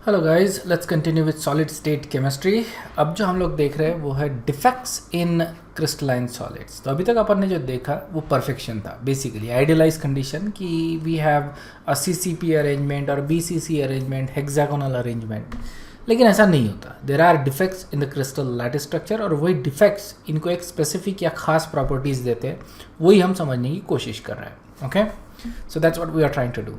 Hello guys, let's continue with solid state chemistry. अब जो हम लोग देख रहे हैं वो है डिफेक्ट्स इन क्रिस्टलाइन सॉलिड्स। तो अभी तक अपन ने जो देखा वो परफेक्शन था, बेसिकली आइडियलाइज कंडीशन कि we have a CCP arrangement और बीसीसी अरेंजमेंट, हेक्सागोनल अरेंजमेंट। लेकिन ऐसा नहीं होता, there are defects in the crystal lattice structure और वही डिफेक्ट्स इनको एक स्पेसिफिक या खास प्रॉपर्टीज़ देते हैं, वही हम समझने की कोशिश कर रहे हैं। Okay, so that's what we are trying to do.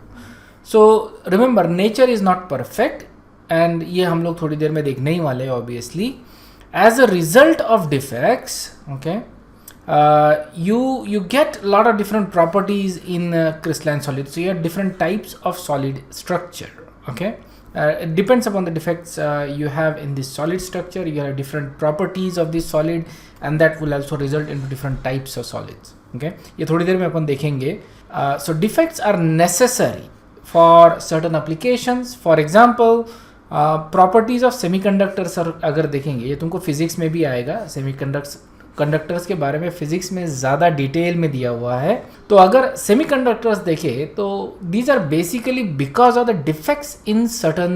So remember, nature is not perfect and ये हम लोग थोड़ी देर में देखने ही वाले हैं। Obviously as a result of defects, okay, you get a lot of different properties in crystalline solids. So you have different types of solid structure. Okay, it depends upon the defects you have in this solid structure. You have different properties of this solid and that will also result into different types of solids. Okay, ये थोड़ी देर में अपन देखेंगे. So defects are necessary for certain applications. For example, properties of semiconductors अगर देखेंगे, ये तुमको physics में भी आएगा। कंडक्टर्स के बारे में फिजिक्स में ज़्यादा डिटेल में दिया हुआ है। तो अगर सेमीकंडक्टर्स देखें तो these are basically because of the defects in certain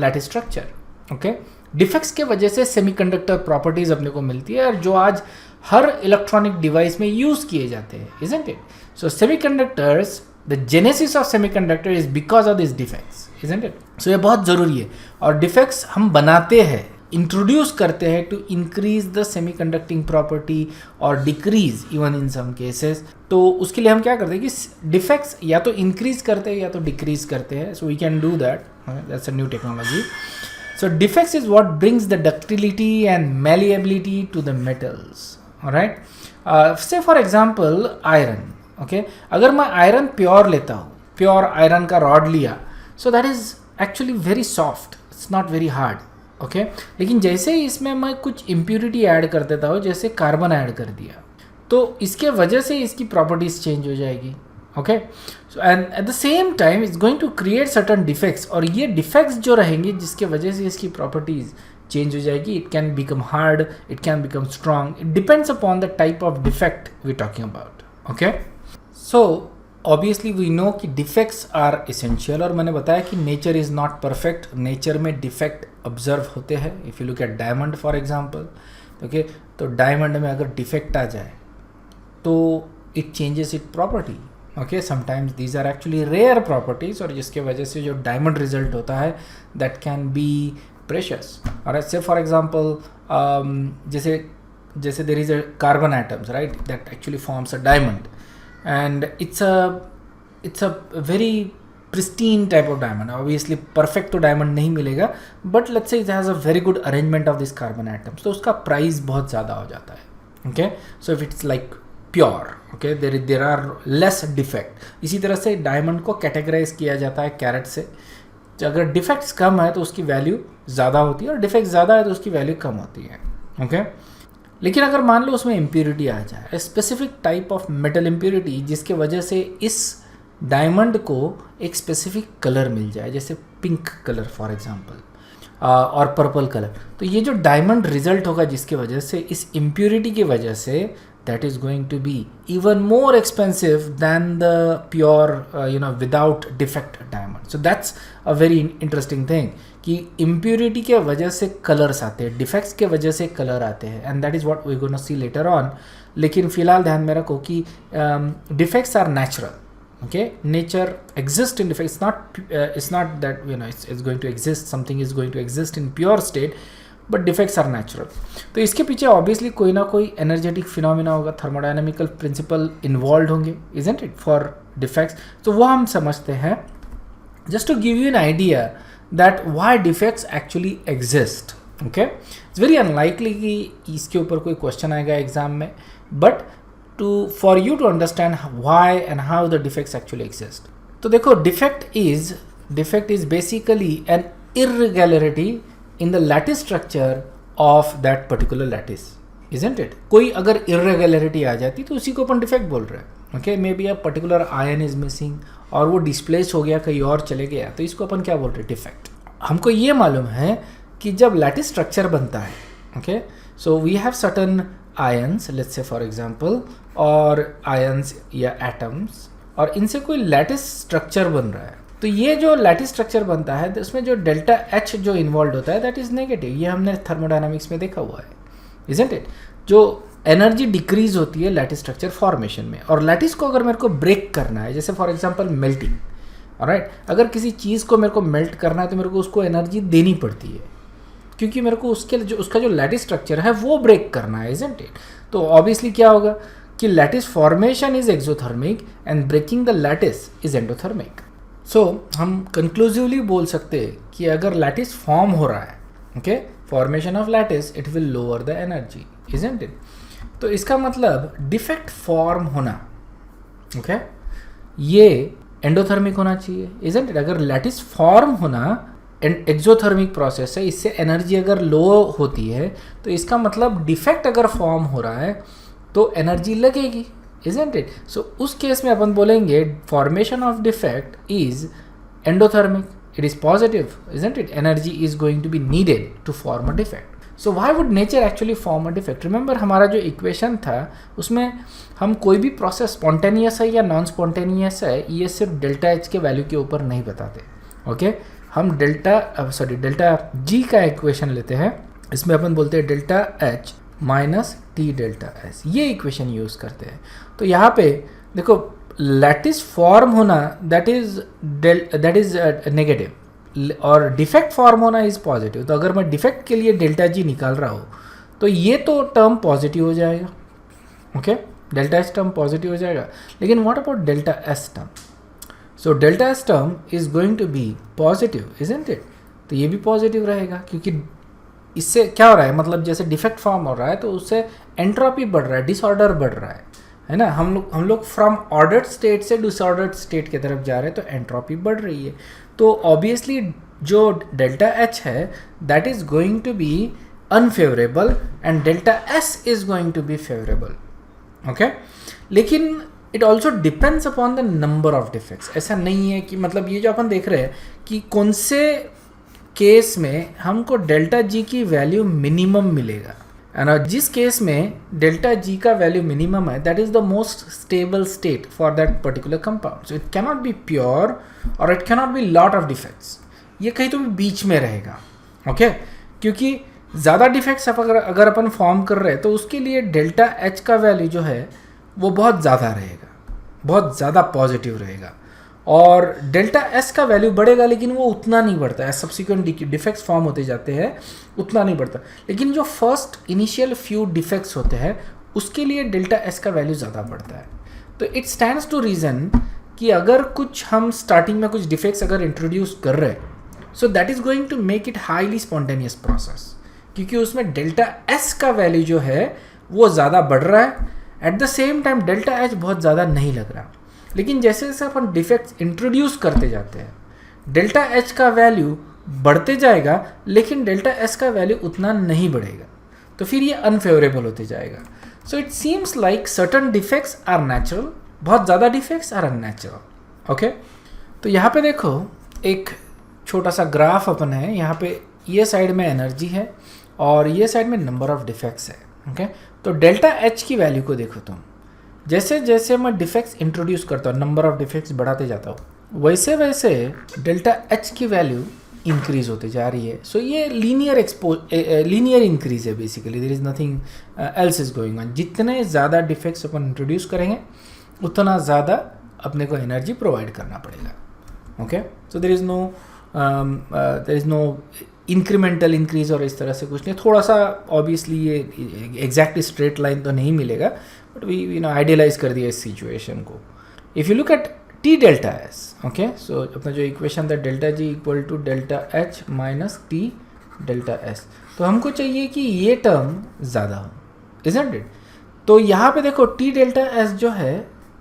lattice structure. Okay, defects के वजह से सेमीकंडक्टर प्रॉपर्टीज़ अपने को मिलती है और जो आज हर इलेक्ट्रॉनिक डिवाइस में यूज़ किए जाते हैं, isn't it? So semiconductors, the genesis of semiconductor is because of these defects, isn't it? So ये बहुत ज़रूरी है। और defects हम बनाते हैं, इंट्रोड्यूस करते हैं to increase the semiconducting property और decrease even in some cases. तो उसके लिए हम क्या करते हैं कि डिफेक्ट्स या तो इंक्रीज करते हैं या तो डिक्रीज करते हैं। So we can do that, that's a new technology. So defects is what brings the ductility and malleability to the metals, alright? Say for example iron. Okay, अगर मैं आयरन प्योर लेता हूँ, प्योर आयरन का rod लिया, सो that is actually very soft, it's not very hard. Okay, लेकिन जैसे ही इसमें मैं कुछ इम्प्यूरिटी ऐड कर देता हूँ, जैसे कार्बन ऐड कर दिया, तो इसके वजह से इसकी प्रॉपर्टीज़ चेंज हो जाएगी। Okay, so and at the same time it's going to create certain defects, और ये डिफेक्ट्स जो रहेंगे जिसके वजह से इसकी प्रॉपर्टीज़ चेंज हो जाएगी। It can become hard, it can become strong, it depends upon the type of defect we talking about. Okay, so obviously we know कि डिफेक्ट्स आर एसेंशियल, और मैंने बताया कि nature is not perfect, nature में defect observe होते हैं। If you look at diamond for example, okay, तो diamond में अगर डिफेक्ट आ जाए तो it changes it property. Okay, sometimes these are actually rare properties, और जिसके वजह से जो डायमंड रिजल्ट होता है दैट कैन बी प्रेशियस। और ऐसे फॉर एग्जांपल जैसे there is a carbon atoms, right, that actually forms a diamond, and it's a very pristine type of diamond. Obviously perfect तो diamond नहीं मिलेगा, but let's say it has a very good arrangement of these carbon atoms, तो उसका price बहुत ज़्यादा हो जाता है। okay, so if it's like pure, okay, there are less defect। इसी तरह से डायमंड को कैटेगराइज किया जाता है कैरेट से। तो अगर डिफेक्ट्स कम है तो उसकी वैल्यू ज़्यादा होती है, और डिफेक्ट ज़्यादा है तो उसकी वैल्यू कम होती है। ओके, लेकिन अगर मान लो उसमें इम्प्यूरिटी आ जाए, specific type of metal impurity, जिसके वजह से इस डायमंड को एक स्पेसिफिक कलर मिल जाए, जैसे पिंक कलर फॉर एग्जांपल, और पर्पल कलर, तो ये जो डायमंड रिजल्ट होगा जिसके वजह से इस इम्प्यूरिटी की वजह से, that is going to be even more expensive than the pure without defect diamond. So that's a very interesting thing कि इम्प्यूरिटी के वजह से कलर्स आते हैं, डिफेक्ट्स के वजह से कलर आते हैं, and that is what we gonna see later on. लेकिन फिलहाल ध्यान में रखो कि defects are natural. Okay, nature exist in defects, it's not that it's going to exist, something is going to exist in pure state, but defects are natural। तो इसके पीछे obviously कोई ना कोई एनर्जेटिक फिनोमिना होगा, थर्मोडायनामिकल प्रिंसिपल इन्वॉल्व होंगे, isn't it, for defects. तो वो हम समझते हैं, just to give you an idea that why defects actually exist। okay, it's very unlikely कि इसके ऊपर कोई क्वेश्चन आएगा एग्जाम में, but for you to understand why and how the defects actually exist। तो देखो, defect is basically an irregularity in the lattice structure of that particular lattice, isn't it? कोई अगर irregularity आ जाती तो उसी को अपन डिफेक्ट बोल रहे हैं। Okay, may be a particular ion is missing और वो डिस्प्लेस हो गया, कहीं और चले गया, तो इसको अपन क्या बोल रहे हैं? डिफेक्ट। हमको ये मालूम है कि जब लैटिस स्ट्रक्चर बनता है, okay, so we have certain ions, let's say for example, और आयंस या एटम्स, और इनसे कोई लैटिस स्ट्रक्चर बन रहा है। तो ये जो लैटिस स्ट्रक्चर बनता है तो उसमें जो डेल्टा एच जो इन्वॉल्व होता है दैट इज नेगेटिव। ये हमने थर्मोडायनामिक्स में देखा हुआ है, इजंट इट? जो एनर्जी डिक्रीज होती है लैटिस स्ट्रक्चर फॉर्मेशन में, और लैटिस को अगर मेरे को ब्रेक करना है, जैसे फॉर एग्जांपल मेल्टिंग, ऑलराइट, अगर किसी चीज़ को मेरे को मेल्ट करना है तो मेरे को उसको एनर्जी देनी पड़ती है, क्योंकि मेरे को उसका जो लैटिस स्ट्रक्चर है वो ब्रेक करना है, इजंट इट? तो ऑब्वियसली क्या होगा कि lattice formation is exothermic and breaking the lattice is endothermic. So हम कंक्लूसिवली बोल सकते हैं कि अगर लैटिस फॉर्म हो रहा है, okay, formation of lattice, it will lower the energy, isn't it? तो इसका मतलब डिफेक्ट फॉर्म होना, ओके, ये एंडोथर्मिक होना चाहिए, इजंट इट? अगर लैटिस फॉर्म होना एक्सोथर्मिक प्रोसेस है, इससे एनर्जी अगर लो होती है तो इसका मतलब डिफेक्ट अगर फॉर्म हो रहा है तो एनर्जी लगेगी, इजंट इट? सो उस केस में अपन बोलेंगे formation of defect is endothermic, it is positive, isn't it? Energy is going to be needed to form a defect. So why would nature actually form a defect? Remember हमारा जो equation था उसमें हम कोई भी प्रोसेस स्पॉन्टेनियस है या non spontaneous है ये सिर्फ डेल्टा एच के वैल्यू के ऊपर नहीं बताते, ओके? हम डेल्टा जी का इक्वेशन लेते हैं, इसमें अपन बोलते हैं delta H minus T delta S, ये इक्वेशन यूज़ करते हैं। तो यहाँ पे देखो लैटिस फॉर्म होना दैट इज नेगेटिव और डिफेक्ट फॉर्म होना इज पॉजिटिव। तो अगर मैं डिफेक्ट के लिए डेल्टा जी निकाल रहा हूँ तो ये तो टर्म पॉजिटिव हो जाएगा, okay, delta S term positive हो जाएगा। लेकिन what about delta S term? So delta S term is going to be positive, isn't it? तो ये भी पॉजिटिव रहेगा क्योंकि इससे क्या हो रहा है, मतलब जैसे डिफेक्ट फॉर्म हो रहा है तो उससे एंट्रोपी बढ़ रहा है, डिसऑर्डर बढ़ रहा है ना? हम लोग फ्रॉम ऑर्डर्ड स्टेट से डिसऑर्डर्ड स्टेट की तरफ जा रहे हैं तो एंट्रोपी बढ़ रही है। तो ऑब्वियसली जो डेल्टा एच है that is going to be unfavourable and delta S is going to be favourable, okay? लेकिन it also depends upon the number of defects. ऐसा नहीं है कि मतलब ये जो अपन देख रहे हैं कि कौन से केस में हमको डेल्टा जी की वैल्यू मिनिमम मिलेगा, एंड जिस केस में डेल्टा जी का वैल्यू मिनिमम है that is the most stable state for that particular compound. So it cannot be pure और it cannot be lot of defects, ये कहीं तो भी बीच में रहेगा, ओके? क्योंकि ज़्यादा डिफेक्ट्स अगर अपन फॉर्म कर रहे हैं तो उसके लिए डेल्टा एच का वैल्यू जो है वो बहुत ज़्यादा रहेगा, बहुत ज़्यादा पॉजिटिव रहेगा, और डेल्टा एस का वैल्यू बढ़ेगा लेकिन वो उतना नहीं बढ़ता है। सब्सिक्वेंट डिफेक्ट्स फॉर्म होते जाते हैं उतना नहीं बढ़ता, लेकिन जो फर्स्ट इनिशियल फ्यू डिफेक्ट्स होते हैं उसके लिए डेल्टा एस का वैल्यू ज़्यादा बढ़ता है। तो इट स्टैंड्स टू रीज़न कि अगर कुछ हम स्टार्टिंग में कुछ डिफेक्ट्स अगर इंट्रोड्यूस कर रहे हैं so that is going to make it highly spontaneous process, क्योंकि उसमें डेल्टा एस का वैल्यू जो है वो ज़्यादा बढ़ रहा है, eight the same time delta H बहुत ज़्यादा नहीं लग रहा। लेकिन जैसे जैसे अपन डिफेक्ट्स इंट्रोड्यूस करते जाते हैं डेल्टा एच का वैल्यू बढ़ते जाएगा लेकिन डेल्टा एस का वैल्यू उतना नहीं बढ़ेगा, तो फिर ये अनफेवरेबल होते जाएगा। So it seems like certain defects are natural, बहुत ज़्यादा डिफेक्ट्स आर अननेचुरल, ओके? तो यहाँ पे देखो एक छोटा सा ग्राफ अपन है, यहाँ पे ये साइड में एनर्जी है और ये साइड में नंबर ऑफ डिफेक्ट्स है, ओके? तो डेल्टा एच की वैल्यू को देखो तुम, जैसे जैसे मैं डिफेक्ट्स इंट्रोड्यूस करता हूँ, नंबर ऑफ डिफेक्ट्स बढ़ाते जाता हूँ, वैसे वैसे डेल्टा एच की वैल्यू इंक्रीज होते जा रही है। सो ये लीनियर इंक्रीज है basically, there is nothing else is going on. जितने ज़्यादा डिफेक्ट्स अपन इंट्रोड्यूस करेंगे उतना ज़्यादा अपने को एनर्जी प्रोवाइड करना पड़ेगा, okay? So there is no incremental increase और इस तरह से कुछ नहीं। थोड़ा सा ऑब्वियसली ये एग्जैक्टली स्ट्रेट लाइन तो नहीं मिलेगा, बट वी आइडियलाइज कर दिया इस सिचुएशन को। If you look at T delta S, okay, so अपना जो इक्वेशन था delta G equal to delta H minus T delta S, तो हमको चाहिए कि ये टर्म ज़्यादा हो, इजंट इट? तो यहाँ पे देखो टी डेल्टा एस जो है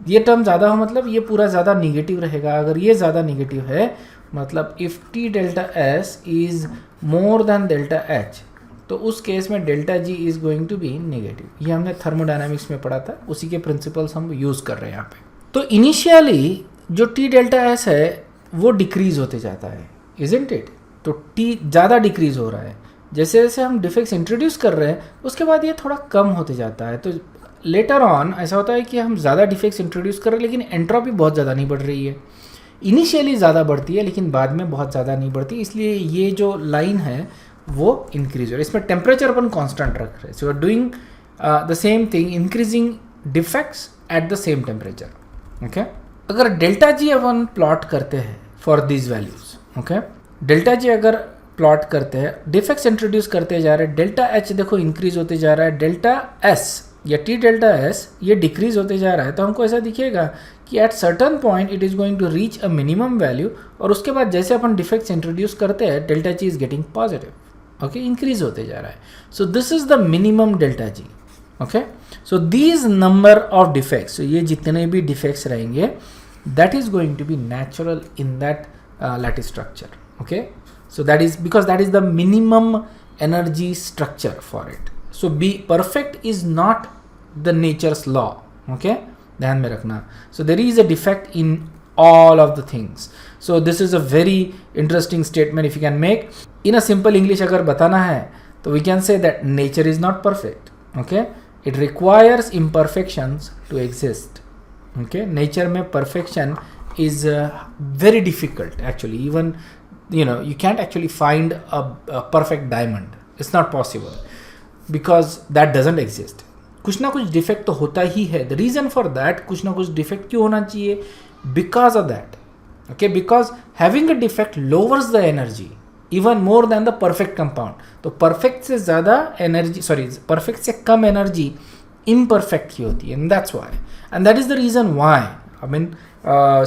ये टर्म ज़्यादा हो मतलब ये पूरा ज़्यादा निगेटिव रहेगा। अगर ये ज़्यादा निगेटिव है मतलब if T delta S is more than delta H तो उस केस में delta G is going to be negative. ये हमने थर्मोडायनामिक्स में पढ़ा था, उसी के प्रिंसिपल्स हम यूज़ कर रहे हैं यहाँ पे। तो इनिशियली जो टी डेल्टा एस है वो डिक्रीज़ होते जाता है, इजंट इट? तो टी ज़्यादा डिक्रीज़ हो रहा है, जैसे जैसे हम डिफेक्ट्स इंट्रोड्यूस कर रहे हैं उसके बाद ये थोड़ा कम होते जाता है। तो लेटर ऑन ऐसा होता है कि हम ज़्यादा डिफेक्ट्स इंट्रोड्यूस कर रहे हैं लेकिन एंट्रोपी बहुत ज़्यादा नहीं बढ़ रही है। इनिशियली ज़्यादा बढ़ती है लेकिन बाद में बहुत ज़्यादा नहीं बढ़ती, इसलिए ये जो लाइन है वो इंक्रीज हो रही है। इसमें टेम्परेचर अपन कांस्टेंट रख रहे हैं, so doing the same thing, increasing defects eight the same temperature. Okay, अगर डेल्टा जी अपन प्लॉट करते हैं for this values, okay, delta G अगर प्लॉट करते हैं, डिफेक्ट्स इंट्रोड्यूस करते जा रहे हैं, डेल्टा एच देखो इंक्रीज होते जा रहा है, डेल्टा एस या टी डेल्टा एस ये डिक्रीज होते जा रहा है, तो हमको ऐसा दिखेगा कि at certain point it is going to reach a minimum value, और उसके बाद जैसे अपन डिफेक्ट्स इंट्रोड्यूस करते हैं delta G is getting positive, okay, increase होते जा रहा है। So this is the minimum delta G. Okay, so these number of defects, ये जितने भी डिफेक्ट्स रहेंगे that is going to be natural in that lattice structure. Okay, so that is because that is the minimum energy structure for it. So be perfect is not the nature's law. Okay, ध्यान में रखना. So there is a defect in all of the things. So this is a very interesting statement if you can make in a simple English. अगर बताना है तो we can say that nature is not perfect. Okay, it requires imperfections to exist. Okay, nature में perfection is very difficult actually. Even you can't actually find a perfect diamond. It's not possible because that doesn't exist. कुछ ना कुछ defect तो होता ही है. The reason for that, कुछ ना कुछ डिफेक्ट क्यों होना चाहिए? Because of that. Okay, because having a defect lowers the energy even more than the perfect compound. तो perfect से ज़्यादा energy, perfect से कम energy imperfect की होती है, and that's why. And that is the reason why. I mean,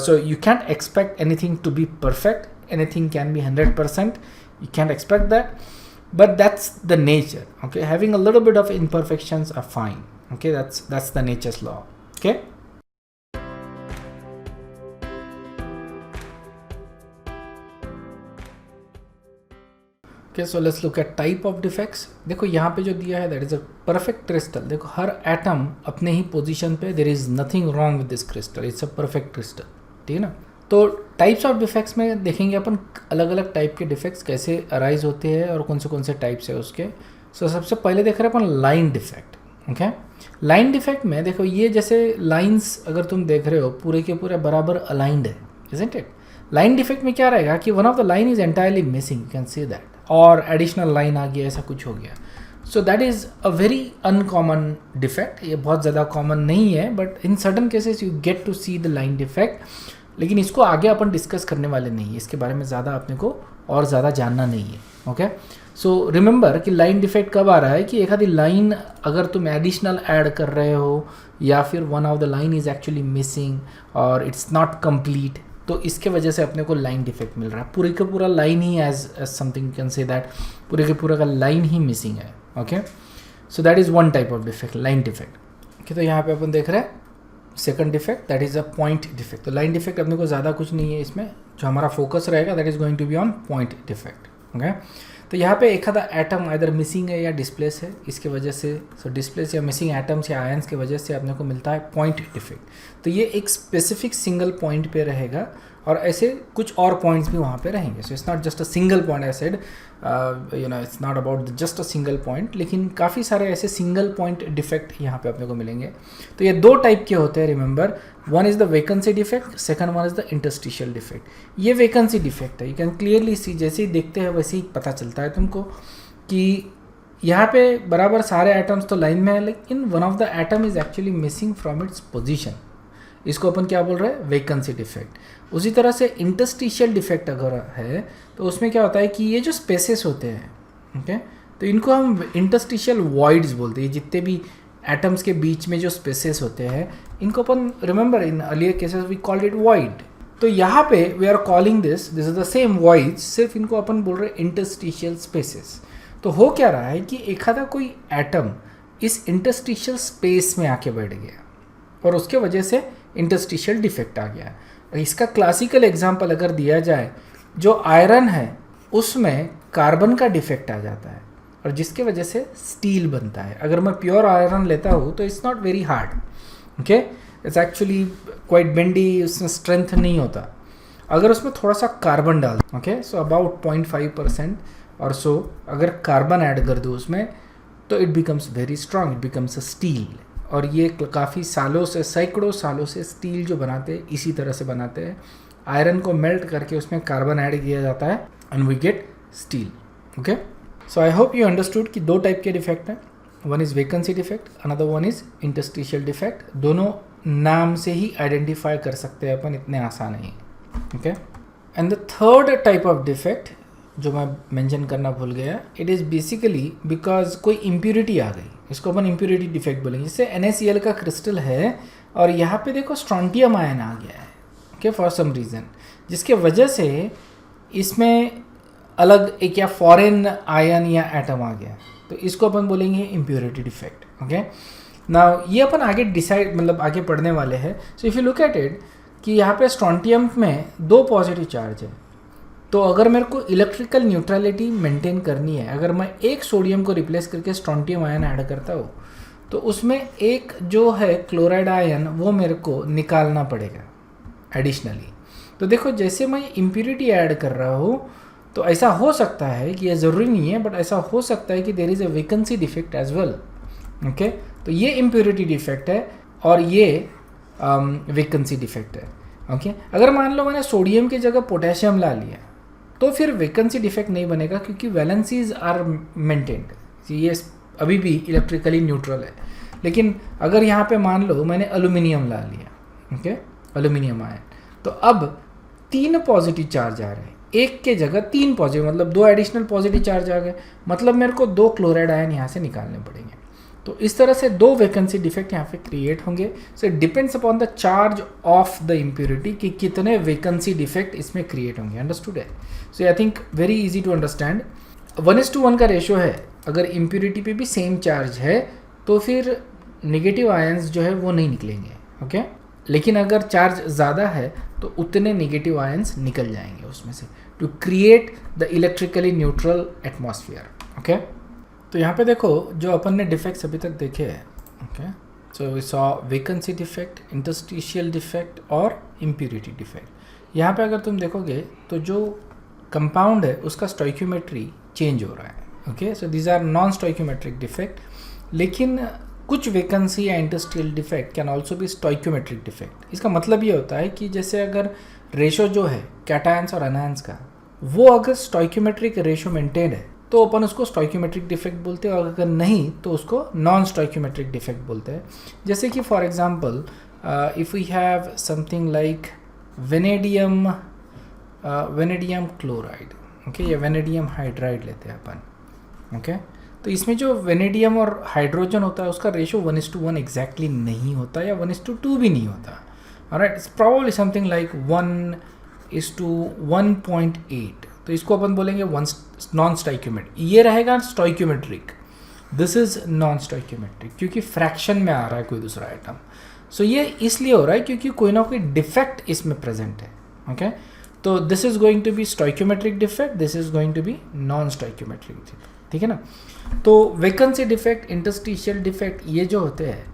so you can't expect anything to be perfect. Anything can be 100%, you can't expect that, but that's the nature. Okay, having a little bit of imperfections are fine. Okay, that's the nature's law. Okay, so let's look at type of defects. देखो यहाँ पे जो दिया है that is a perfect crystal. देखो हर atom अपने ही position पे, there is nothing wrong with this crystal, it's a perfect crystal. ठीक है ना? तो टाइप्स ऑफ डिफेक्ट्स में देखेंगे अपन अलग अलग टाइप के डिफेक्ट्स कैसे अराइज होते हैं और कौन से टाइप्स है उसके. सो सबसे पहले देख रहे हैं अपन line defect. Okay, line defect में देखो ये जैसे लाइंस अगर तुम देख रहे हो पूरे के पूरे बराबर अलाइंड है, इजंट इट? लाइन डिफेक्ट में क्या रहेगा कि one of the line is entirely missing, you can see that, और एडिशनल लाइन आ गया, ऐसा कुछ हो गया. So that is a very uncommon defect. ये बहुत ज़्यादा कॉमन नहीं है, but in certain cases you get to see the line defect. लेकिन इसको आगे अपन डिस्कस करने वाले नहीं है, इसके बारे में ज़्यादा अपने को और ज़्यादा जानना नहीं है. ओके, सो रिमेंबर कि लाइन डिफेक्ट कब आ रहा है कि एक आधी लाइन अगर तुम एडिशनल ऐड कर रहे हो या फिर one of the line is actually missing और इट्स नॉट कंप्लीट, तो इसके वजह से अपने को लाइन डिफेक्ट मिल रहा है. पूरे का पूरा लाइन ही as something can say that पूरे के पूरा का लाइन ही मिसिंग है. Okay, so that is one type of defect, line defect. Okay, तो यहाँ पे अपन देख रहे हैं second defect, that is a point defect. तो लाइन डिफेक्ट अपने को ज़्यादा कुछ नहीं है इसमें, जो हमारा फोकस रहेगा that is going to be on point defect. Okay, तो यहाँ पे एक आधा एटम आइदर मिसिंग है या डिस्प्लेस है, इसके वजह से डिस्प्लेस या मिसिंग एटम्स या आयंस की वजह से अपने को मिलता है पॉइंट डिफेक्ट. तो ये एक स्पेसिफिक सिंगल पॉइंट पे रहेगा और ऐसे कुछ और पॉइंट्स भी वहाँ पे रहेंगे. So it's not just a single point, I said it's not about just a single point, लेकिन काफ़ी सारे ऐसे सिंगल पॉइंट डिफेक्ट यहाँ पे अपने को मिलेंगे. तो ये दो टाइप के होते हैं, remember. One is the vacancy defect, second one is the interstitial defect. ये वैकेंसी डिफेक्ट है, यू कैन क्लियरली सी, जैसे ही देखते हैं वैसे ही पता चलता है तुमको कि यहाँ पे बराबर सारे एटम्स तो लाइन में है, लेकिन one of the atom is actually missing from its position. इसको अपन क्या बोल रहे हैं? Vacancy defect. उसी तरह से इंटरस्टिशियल डिफेक्ट अगर है तो उसमें क्या होता है कि ये जो स्पेसेस होते हैं, ओके, तो इनको हम इंटरस्टिशियल वॉइड्स बोलते हैं. जितने भी एटम्स के बीच में जो स्पेसेस होते हैं इनको अपन, remember in earlier cases we called it void. तो यहाँ पे we are calling this is the same voids, सिर्फ इनको अपन बोल रहे हैं इंटरस्टिशियल स्पेसेस. तो हो क्या रहा है कि एक आधा कोई एटम इस इंटरस्टिशियल स्पेस में आके बैठ गया और उसके वजह से इंटरस्टिशियल डिफेक्ट आ गया. इसका क्लासिकल एग्जांपल अगर दिया जाए, जो आयरन है उसमें कार्बन का डिफेक्ट आ जाता है और जिसके वजह से स्टील बनता है. अगर मैं प्योर आयरन लेता हूँ तो it's not very hard, okay, it's actually quite bendy, उसमें स्ट्रेंथ नहीं होता. अगर उसमें थोड़ा सा कार्बन डाल, ओके, सो अबाउट 0.5% और सो अगर कार्बन ऐड कर दो उसमें, तो it becomes very strong, it becomes a steel. और ये काफ़ी सालों से, सैकड़ों सालों से स्टील जो बनाते हैं इसी तरह से बनाते हैं. आयरन को मेल्ट करके उसमें कार्बन ऐड किया जाता है and we get steel. Okay, so I hope you understood कि दो टाइप के डिफेक्ट हैं. One is vacancy defect, another one is interstitial defect. दोनों नाम से ही आइडेंटिफाई कर सकते हैं अपन, इतने आसान नहीं. Okay, and the third type of defect जो मैं मेंशन करना भूल गया, इट इज़ बेसिकली बिकॉज कोई इम्प्यूरिटी आ गई, इसको अपन इम्प्यूरिटी डिफेक्ट बोलेंगे. जैसे NaCl का क्रिस्टल है और यहाँ पे देखो स्ट्रॉन्टियम आयन आ गया है. ओके, फॉर सम रीज़न, जिसके वजह से इसमें अलग एक या फॉरेन आयन या एटम आ गया, तो इसको अपन बोलेंगे इम्प्योरिटी डिफेक्ट. ओके, नाउ ये अपन आगे डिसाइड मतलब आगे पढ़ने वाले हैं. So if you look at it कि यहाँ पे स्ट्रॉन्टियम में 2 पॉजिटिव चार्ज है, तो अगर मेरे को इलेक्ट्रिकल न्यूट्रलिटी मेंटेन करनी है, अगर मैं एक सोडियम को रिप्लेस करके स्ट्रॉन्टियम आयन ऐड करता हूँ, तो उसमें एक जो है क्लोराइड आयन वो मेरे को निकालना पड़ेगा एडिशनली. तो देखो जैसे मैं इम्प्यूरिटी ऐड कर रहा हूँ, तो ऐसा हो सकता है कि ये ज़रूरी नहीं है, बट ऐसा हो सकता है कि there is a vacancy defect as well. Okay, तो ये इम्प्यूरिटी डिफेक्ट है और ये वेकेंसी डिफेक्ट है. ओके, अगर मान लो मैंने सोडियम की जगह पोटेशियम ला लिया, तो फिर वेकेंसी डिफेक्ट नहीं बनेगा क्योंकि वैलेंसीज आर मेंटेन्ड, ये अभी भी इलेक्ट्रिकली न्यूट्रल है. लेकिन अगर यहाँ पे मान लो मैंने एल्यूमिनियम ला लिया, ओके, एल्यूमिनियम आयन, तो अब 3 पॉजिटिव चार्ज आ रहे हैं, एक के जगह 3 पॉजिटिव, मतलब 2 एडिशनल पॉजिटिव चार्ज आ गए, मतलब मेरे को 2 क्लोराइड आयन यहाँ से निकालने पड़ेंगे. तो इस तरह से 2 वैकेंसी डिफेक्ट यहाँ पे क्रिएट होंगे. So it depends upon the charge of the impurity कि कितने वैकेंसी डिफेक्ट इसमें क्रिएट होंगे. अंडरस्टूड है? So I think very easy to understand. 1:1 का रेशियो है. अगर इम्प्यूरिटी पे भी सेम चार्ज है तो फिर नेगेटिव आयंस जो है वो नहीं निकलेंगे. ओके, लेकिन अगर चार्ज ज़्यादा है तो उतने नेगेटिव आयंस निकल जाएंगे उसमें से to create the electrically neutral atmosphere. Okay, तो यहाँ पे देखो जो अपन ने डिफेक्ट्स अभी तक देखे हैं. Okay, so we saw vacancy defect, interstitial defect और इम्प्यूरिटी डिफेक्ट. यहाँ पे अगर तुम देखोगे तो जो कंपाउंड है उसका स्टोइक्योमेट्री चेंज हो रहा है. Okay, so these are non stoichiometric defect. लेकिन कुछ वेकेंसी या interstitial defect can also be stoichiometric defect. इसका मतलब ये होता है कि जैसे अगर रेशो जो है कैटायंस और अनायंस का, वो अगर स्टोइक्योमेट्रिक रेशो मेंटेन है तो अपन उसको स्टोइक्योमेट्रिक डिफेक्ट बोलते हैं, और अगर नहीं तो उसको नॉन स्टोइक्योमेट्रिक डिफेक्ट बोलते हैं. जैसे कि for example if we have something like vanadium chloride, okay, या वेनेडियम हाइड्राइड लेते हैं अपन. ओके, तो इसमें जो वेनेडियम और हाइड्रोजन होता है उसका रेशो 1:1 एग्जैक्टली नहीं होता या 1:2 भी नहीं होता. Alright, it's probably something like 1:1.8. तो इसको अपन बोलेंगे नॉन स्टोइक्योमेट्रिक. ये रहेगा स्टोइक्योमेट्रिक, दिस इज नॉन स्टोइक्योमेट्रिक क्योंकि फ्रैक्शन में आ रहा है कोई दूसरा आइटम. सो ये इसलिए हो रहा है क्योंकि कोई ना कोई डिफेक्ट इसमें प्रेजेंट है. ओके, तो this is going to be stoichiometric defect, this is going to be non stoichiometric. ठीक है ना? तो वेकेंसी डिफेक्ट, इंटरस्टिशियल डिफेक्ट, ये जो होते हैं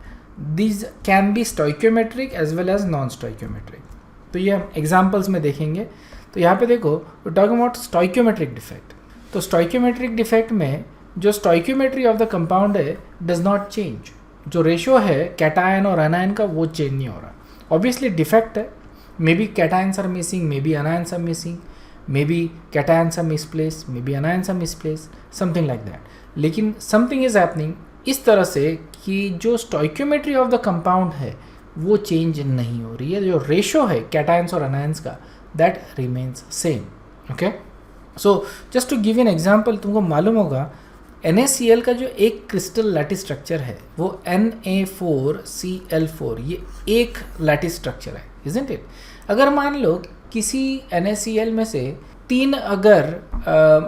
these can be stoichiometric as well as non stoichiometric. तो ये हम एग्जाम्पल्स में देखेंगे. तो यहाँ पे देखो टॉकिंग अबाउट स्टोइक्योमेट्रिक डिफेक्ट. तो स्टोइक्योमेट्रिक डिफेक्ट में जो स्टोइक्योमेट्री ऑफ द कंपाउंड है डज नॉट चेंज. जो रेशियो है कैटायन और अनायन का वो चेंज नहीं हो रहा. ऑब्वियसली डिफेक्ट है, maybe cations are missing, maybe anions are missing, maybe cations are misplaced, maybe anions are misplaced, something like that. लेकिन समथिंग इज हैपनिंग इस तरह से कि जो स्टोइक्योमेट्री ऑफ द कंपाउंड है वो change नहीं हो रही है. जो रेशियो है कैटायंस और अनायंस का that remains same. Okay, so just to give an example, तुमको मालूम होगा NaCl का जो एक क्रिस्टल लैटिस स्ट्रक्चर है वो Na4Cl4, ये एक लैटिस स्ट्रक्चर है, इजंट इट? अगर मान लो किसी NaCl में से 3 अगर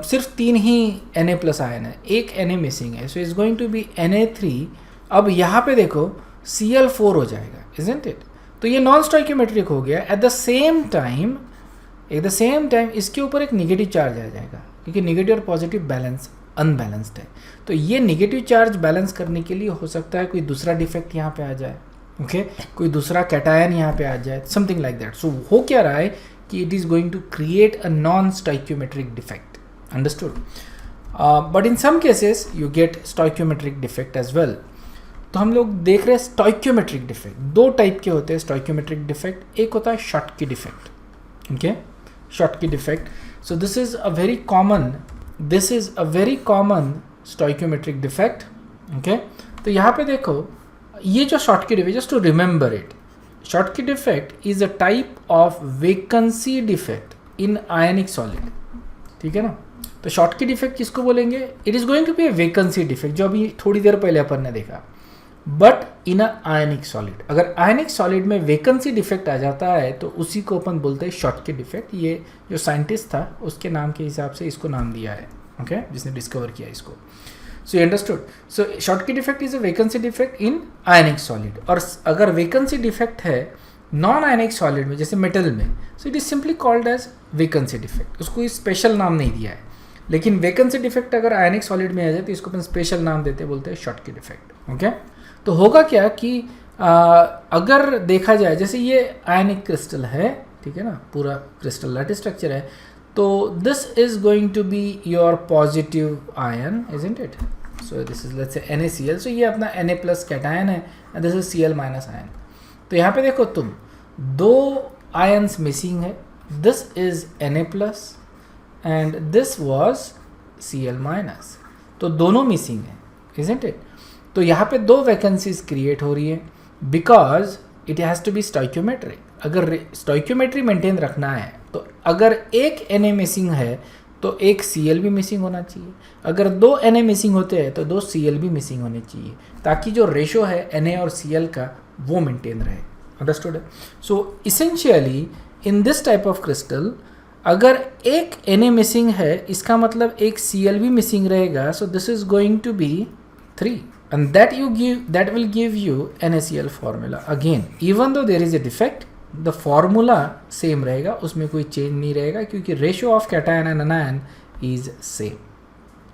सिर्फ 3 ही Na+ आयन है, एक Na मिसिंग है, so is going to be Na3. अब यहाँ पे देखो Cl4 हो जाएगा, इजंट इट? तो ये नॉन स्टोइक्योमेट्रिक हो गया. एट द सेम टाइम इसके ऊपर एक नेगेटिव चार्ज आ जाएगा क्योंकि नेगेटिव और पॉजिटिव बैलेंस अनबैलेंस्ड है. तो ये नेगेटिव चार्ज बैलेंस करने के लिए हो सकता है कोई दूसरा डिफेक्ट यहाँ पे आ जाए. ओके, कोई दूसरा कैटायन यहाँ पे आ जाए, समथिंग लाइक दैट. सो हो क्या रहा है कि it is going to create a non stoichiometric defect. Understood? But in some cases you get stoichiometric defect as well. तो हम लोग देख रहे हैं स्टोइक्योमेट्रिक डिफेक्ट. 2 टाइप के होते हैं स्टोइक्योमेट्रिक डिफेक्ट. एक होता है Schottky defect, Okay, Schottky defect. So this is a very common stoichiometric defect. Okay, तो यहाँ पे देखो ये जो Schottky defect, just to remember it, Schottky defect is a type of vacancy defect in ionic solid. ठीक है ना, तो Schottky defect किसको बोलेंगे? It is going to be a vacancy defect, जो अभी थोड़ी देर पहले अपन ने देखा, but in a ionic solid. अगर आयनिक सॉलिड में वेकेंसी डिफेक्ट आ जाता है तो उसी को अपन बोलते हैं Schottky डिफेक्ट. ये जो साइंटिस्ट था उसके नाम के हिसाब से इसको नाम दिया है. ओके, जिसने डिस्कवर किया इसको. So you understood. So Schottky defect is a vacancy defect in ionic solid. और अगर वेकेंसी डिफेक्ट है नॉन आयनिक सॉलिड में, जैसे मेटल में, so it is simply called as vacancy defect. उसको कोई स्पेशल नाम नहीं दिया है. लेकिन वेकेंसी डिफेक्ट अगर आयनिक सॉलिड में आ जाए तो इसको अपन स्पेशल नाम देते बोलते हैं Schottky डिफेक्ट. ओके, तो होगा क्या कि अगर देखा जाए, जैसे ये आयनिक क्रिस्टल है, ठीक है ना, पूरा क्रिस्टल लैटिस स्ट्रक्चर है, तो this is going to be your positive ion, isn't it? So this is let's say NaCl. सो ये अपना Na प्लस कैटायन है and this is Cl minus ion. तो यहाँ पे देखो तुम, दो आयन्स मिसिंग है. This is Na plus and this was Cl minus. तो दोनों मिसिंग है, इजंट इट? तो यहाँ पे दो वैकेंसीज क्रिएट हो रही है because it has to be stoichiometry. अगर स्टोइक्योमेट्री मेंटेन रखना है तो अगर एक Na मिसिंग है तो एक Cl भी मिसिंग होना चाहिए. अगर दो Na मिसिंग होते हैं तो दो Cl भी मिसिंग होने चाहिए, ताकि जो रेशो है Na और Cl का वो मेंटेन रहे. Understood? So essentially in this type of crystal अगर एक Na मिसिंग है, इसका मतलब एक Cl भी मिसिंग रहेगा. So this is going to be 3. And that will give you NaCl formula. Again, even though there is a defect, the formula same रहेगा, उसमें कोई change नहीं रहेगा, क्योंकि ratio of cation and anion is same.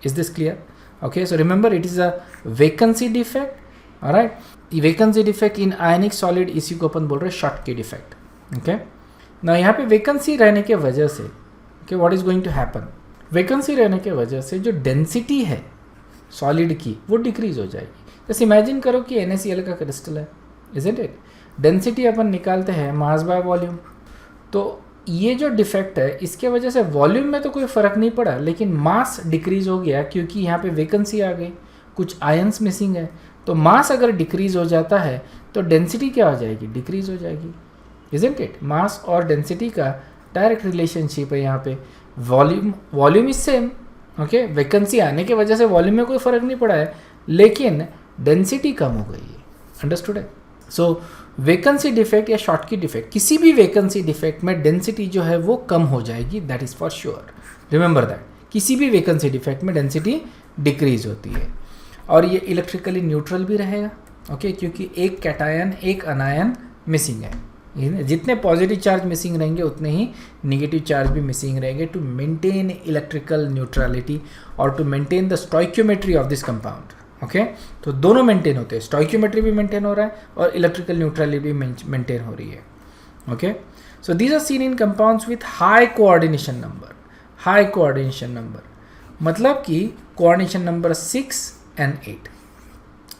Is this clear? Okay, so remember it is a vacancy defect. Alright, vacancy defect in ionic solid, इसी को अपन बोल रहे हैं Schottky defect. Okay, now यहाँ पे vacancy रहने के वजह से, okay, what is going to happen? Vacancy रहने के वजह से जो density है सॉलिड की वो डिक्रीज हो जाएगी. जैसे इमेजिन करो कि NaCl का क्रिस्टल है, इजंट इट? डेंसिटी अपन निकालते हैं मास बाय वॉल्यूम. तो ये जो डिफेक्ट है इसके वजह से वॉल्यूम में तो कोई फ़र्क नहीं पड़ा, लेकिन मास डिक्रीज हो गया क्योंकि यहाँ पे वेकेंसी आ गई, कुछ आयंस मिसिंग है. तो मास अगर डिक्रीज हो जाता है तो डेंसिटी क्या हो जाएगी? डिक्रीज हो जाएगी, इजंट इट? मास और डेंसिटी का डायरेक्ट रिलेशनशिप है यहाँ पे. Volume is same. Okay, vacancy आने की वजह से वॉल्यूम में कोई फ़र्क नहीं पड़ा है, लेकिन डेंसिटी कम हो गई है. अंडरस्टूड है? सो वैकेंसी डिफेक्ट या Schottky डिफेक्ट, किसी भी वैकेंसी डिफेक्ट में डेंसिटी जो है वो कम हो जाएगी. That is for sure. Remember that. किसी भी वैकेंसी डिफेक्ट में डेंसिटी डिक्रीज होती है. और ये इलेक्ट्रिकली न्यूट्रल भी रहेगा. ओके, क्योंकि एक कैटायन एक अनायन मिसिंग है. जितने पॉजिटिव चार्ज मिसिंग रहेंगे उतने ही नेगेटिव चार्ज भी मिसिंग रहेंगे, टू मेंटेन इलेक्ट्रिकल न्यूट्रलिटी और to maintain the stoichiometry of this compound. Okay, तो दोनों मेंटेन होते हैं. स्टोइक्योमेट्री भी मेंटेन हो रहा है और इलेक्ट्रिकल न्यूट्रलिटी भी मेंटेन हो रही है. Okay, so these are seen in compounds with high coordination number. High coordination number मतलब कि कोऑर्डिनेशन नंबर 6 and 8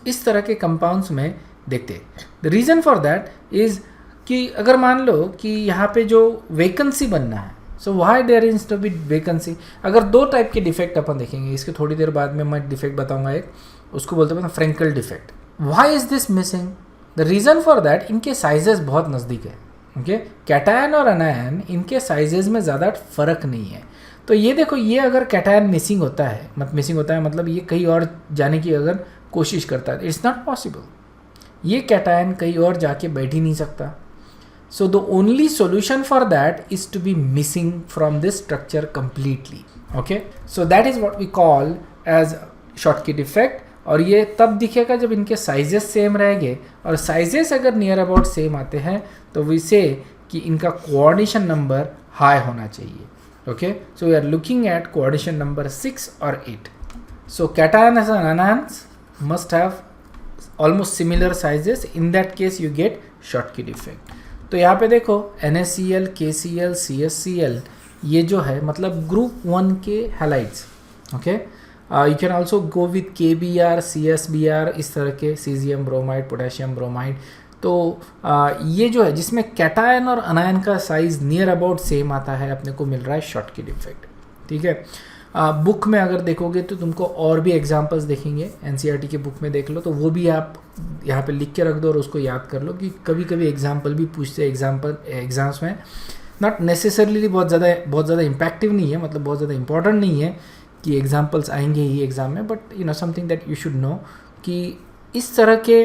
इस तरह के कंपाउंड्स में देखते हैं. The reason for that is कि अगर मान लो कि यहाँ पे जो वैकेंसी बनना है, so why there is to be vacancy. अगर दो टाइप के डिफेक्ट अपन देखेंगे, इसके थोड़ी देर बाद में मैं डिफेक्ट बताऊंगा. एक उसको बोलते हैं Frenkel defect. Why is this missing? The reason for that, इनके साइजेस बहुत नज़दीक है. ओके, कैटायन और अनायन इनके साइजेस में ज़्यादा फ़र्क नहीं है. तो ये देखो, ये अगर कैटायन मिसिंग होता है मतलब ये कहीं और जाने की अगर कोशिश करता है, इट्स नॉट पॉसिबल. ये कैटायन कहीं और जाके बैठ ही नहीं सकता. So the only solution for that is to be missing from this structure completely. Okay, so that is what we call as Schottky defect. और ये तब दिखेगा जब इनके साइजेस सेम रहेंगे, और साइजेस अगर नियर अबाउट सेम आते हैं तो we say कि इनका कोऑर्डिनेशन नंबर हाई होना चाहिए. Okay, so we are looking at coordination number 6 or 8. So cation and anions must have almost similar sizes. In that case you get Schottky defect. तो यहाँ पे देखो NaCl, KCl, CSCl ये जो है मतलब ग्रुप 1 के halides. Okay, you can also go with KBr, CSBr, इस तरह के सीजियम ब्रोमाइड, पोटेशियम ब्रोमाइड. तो ये जो है जिसमें कैटायन और अनायन का साइज नियर अबाउट सेम आता है, अपने को मिल रहा है शॉटकी डिफेक्ट। ठीक है, बुक में अगर देखोगे तो तुमको और भी एग्जांपल्स देखेंगे, एनसीईआरटी के बुक में देख लो, तो वो भी आप यहाँ पे लिख के रख दो और उसको याद कर लो कि कभी कभी एग्जाम्पल भी पूछते हैं एग्जाम्स में। नॉट नेसेसरली बहुत ज़्यादा इम्पैक्टिव नहीं है, मतलब बहुत ज़्यादा इंपॉर्टेंट नहीं है कि एग्जाम्पल्स आएंगे ही एग्ज़ाम में, but you know something that you should know कि इस तरह के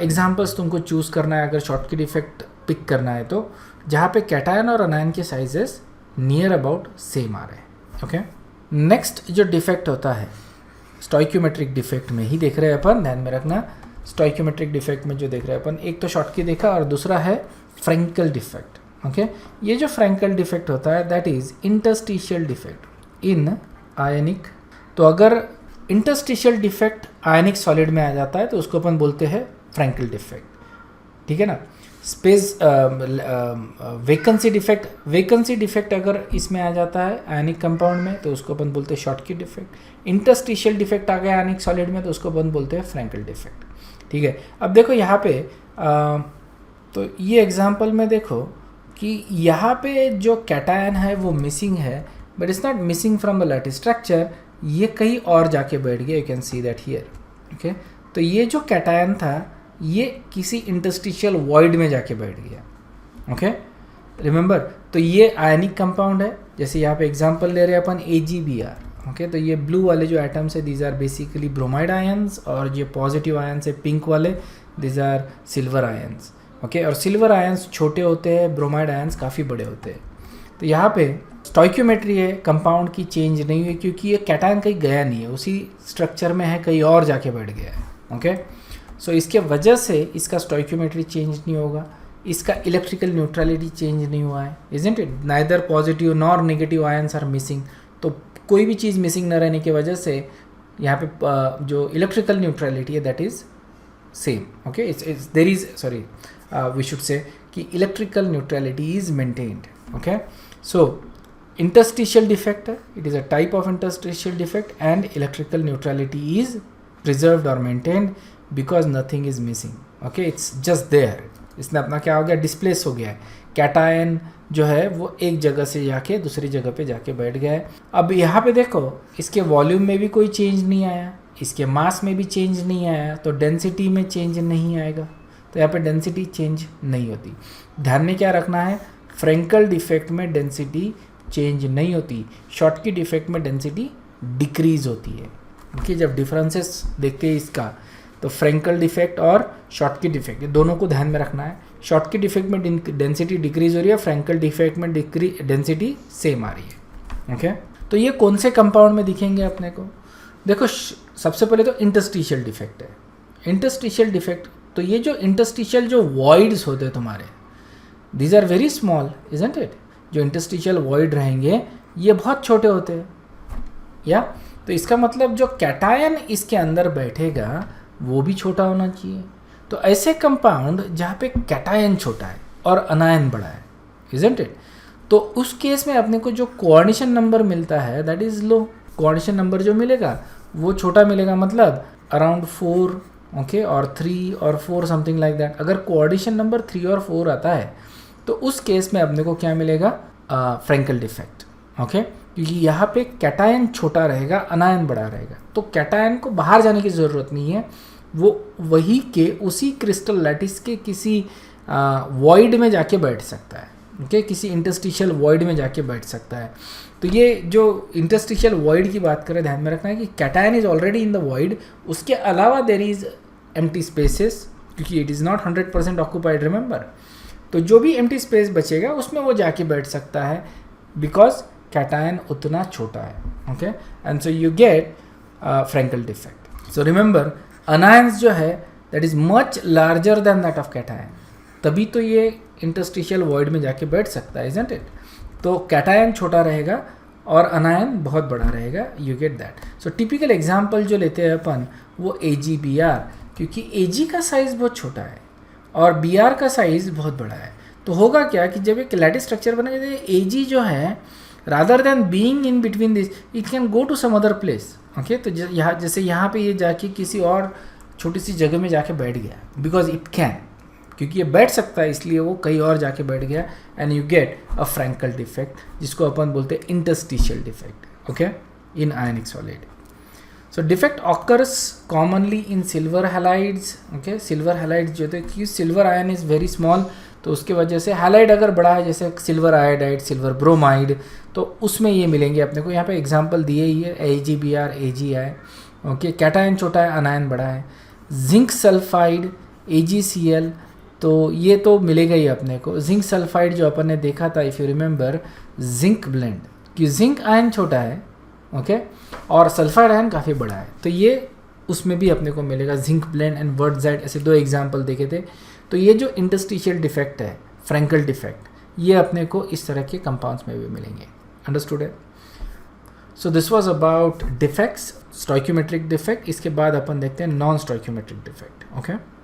एग्जाम्पल्स तुमको चूज़ करना है अगर शॉटकी डिफेक्ट पिक करना है तो, जहाँ पे कैटायन और अनायन के साइजेस नियर अबाउट सेम आ रहे हैं। ओके, नेक्स्ट जो डिफेक्ट होता है स्टोइक्योमेट्रिक डिफेक्ट में ही देख रहे हैं अपन, ध्यान में रखना। स्टोइक्योमेट्रिक डिफेक्ट में जो देख रहे हैं अपन, एक तो शॉटकी देखा और दूसरा है फ्रैंकल डिफेक्ट। ओके, ये जो फ्रैंकल डिफेक्ट होता है that is interstitial defect in ionic. तो अगर इंटरस्टिशियल डिफेक्ट आयनिक सॉलिड में आ जाता है तो उसको अपन बोलते हैं फ्रैंकल डिफेक्ट। ठीक है ना। स्पेस वैकेंसी डिफेक्ट अगर इसमें आ जाता है आयनिक कंपाउंड में तो उसको अपन बोलते हैं शॉटकी डिफेक्ट। इंटरस्टिशियल डिफेक्ट आ गया आयनिक सॉलिड में तो उसको अपन बोलते हैं फ्रैंकल डिफेक्ट। ठीक है, अब देखो यहाँ पे तो ये एग्जांपल में देखो कि यहाँ पे जो कैटायन है वो मिसिंग है, but it's not missing from the lattice structure, ये कहीं और जाके बैठ गया, you can see that here. Okay, तो ये जो कैटायन था ये किसी इंटरस्टिशियल वॉइड में जाके बैठ गया। ओके, रिमेंबर, तो ये आयनिक कंपाउंड है, जैसे यहाँ पे एग्जांपल ले रहे हैं अपन AgBr। ओके, तो ये ब्लू वाले जो एटम्स है these are basically bromide ions, और ये पॉजिटिव आयंस है पिंक वाले, these are silver ions. Okay, और सिल्वर आयंस छोटे होते हैं, ब्रोमाइड आयंस काफ़ी बड़े होते हैं। तो यहाँ पे स्टोइक्योमेट्री है, कंपाउंड की चेंज नहीं हुई क्योंकि ये कैटायन कहीं गया नहीं है, उसी स्ट्रक्चर में है, कहीं और जाके बैठ गया है। ओके, सो इसके वजह से इसका स्टोइक्योमेट्री चेंज नहीं होगा, इसका इलेक्ट्रिकल न्यूट्रलिटी चेंज नहीं हुआ है, isn't it? Neither positive nor negative ions are missing. तो कोई भी चीज़ मिसिंग न रहने की वजह से यहाँ पे जो इलेक्ट्रिकल न्यूट्रलिटी है that is same. Okay, it's there is sorry we should say कि electrical neutrality is maintained. Okay, so interstitial defect, it is a type of interstitial defect, and electrical neutrality is preserved or maintained because nothing is missing. Okay, it's just there, इसने अपना क्या हो गया, displace हो गया है। Cation जो है वो एक जगह से जाके दूसरी जगह पे जाके बैठ गया है। अब यहाँ पे देखो इसके वॉल्यूम में भी कोई चेंज नहीं आया, इसके मास में भी चेंज नहीं आया, तो डेंसिटी में चेंज नहीं आएगा, तो यहाँ पे डेंसिटी चेंज नहीं होती। ध्यान में क्या रखना है, फ्रैंकल डिफेक्ट में डेंसिटी चेंज नहीं होती, शॉटकी डिफेक्ट में डेंसिटी डिक्रीज होती है। ओके, जब डिफरेंसेस देखते हैं इसका तो फ्रैंकल डिफेक्ट और शॉटकी डिफेक्ट ये दोनों को ध्यान में रखना है। शॉटकी डिफेक्ट में डेंसिटी डिक्रीज हो रही है, फ्रैंकल डिफेक्ट में डेंसिटी सेम आ रही है। ओके, तो ये कौन से कंपाउंड में दिखेंगे अपने को? देखो सबसे पहले तो इंटरस्टिशियल डिफेक्ट है। इंटरस्टिशियल डिफेक्ट, तो ये जो इंटरस्टिशियल जो वॉइड्स होते हैं तुम्हारे, these are very small, isn't it? जो इंटरस्टिशियल वॉइड रहेंगे ये बहुत छोटे होते हैं, या तो इसका मतलब जो कैटायन इसके अंदर बैठेगा वो भी छोटा होना चाहिए। तो ऐसे कंपाउंड जहाँ पे कैटायन छोटा है और अनायन बड़ा है, इजंट इट? तो उस केस में अपने को जो कोऑर्डिनेशन नंबर मिलता है that is low. Coordination number जो मिलेगा वो छोटा मिलेगा, मतलब अराउंड 4, ओके, और 3 और 4 समथिंग लाइक दैट। अगर कोऑर्डिनेशन नंबर 3 और 4 आता है तो उस केस में अपने को क्या मिलेगा, फ्रैंकल डिफेक्ट। ओके, क्योंकि यहाँ पे कैटायन छोटा रहेगा, अनायन बड़ा रहेगा, तो कैटायन को बाहर जाने की ज़रूरत नहीं है, वो वही के उसी क्रिस्टल लैटिस के किसी वॉइड में जाके बैठ सकता है। ओके, किसी इंटरस्टिशियल वॉइड में जाके बैठ सकता है। तो ये जो इंटरस्टिशियल वॉइड की बात करें, ध्यान में रखना है कि cation is already in the void, उसके अलावा देयर इज एम्प्टी स्पेसेस, क्योंकि it is not 100% occupied, remember. तो जो भी एम्प्टी स्पेस बचेगा उसमें वो जाके बैठ सकता है, बिकॉज कैटायन उतना छोटा है। Okay, and so you get Frenkel defect. So remember, anions जो है that is much larger than that of cation, तभी तो ये इंटरस्टिशियल वॉइड में जाके बैठ सकता है, इजंट इट? तो कैटायन छोटा रहेगा और अनायन बहुत बड़ा रहेगा, you get that. So typical example जो लेते हैं अपन वो AgBr, क्योंकि Ag का साइज़ बहुत छोटा है और Br का साइज़ बहुत बड़ा है। तो होगा क्या कि जब एक लैटिस स्ट्रक्चर बनेगा तो Ag जो है rather than being in between this it can go to some other place. Okay, तो जैसे यहाँ पे ये जाके किसी और छोटी सी जगह में जाके बैठ गया, बिकॉज इट कैन, क्योंकि ये बैठ सकता है इसलिए वो कहीं और जाके बैठ गया, and you get a Frenkel defect, जिसको अपन बोलते हैं interstitial defect, okay, in ionic solid. So defect occurs commonly in silver halides. Okay, silver halides जो थे, क्योंकि silver ion is very small, तो उसके वजह से halide अगर बड़ा है, जैसे silver iodide, silver bromide, तो उसमें ये मिलेंगे अपने को. यहाँ पे एग्जांपल दिए ही है, AgBr, AgI. ओके, कैटायन छोटा है, अनायन बड़ा है. जिंक सल्फाइड, AgCl, तो ये तो मिलेगा ही अपने को. जिंक सल्फाइड जो अपन ने देखा था, if you remember, zinc blende, कि जिंक आयन छोटा है, ओके, और सल्फाइड आयन काफ़ी बड़ा है, तो ये उसमें भी अपने को मिलेगा. जिंक ब्लेंड एंड वर्टजाइड, ऐसे दो एग्जांपल देखे थे. तो ये जो इंटरस्टिशियल डिफेक्ट है, फ्रैंकल डिफेक्ट, ये अपने को इस तरह के कंपाउंड्स में भी मिलेंगे. अंडरस्टूड है? So this was about defects, stoichiometric defect. इसके बाद अपन देखते हैं नॉन स्टोइकियोमेट्रिक डिफेक्ट. ओके.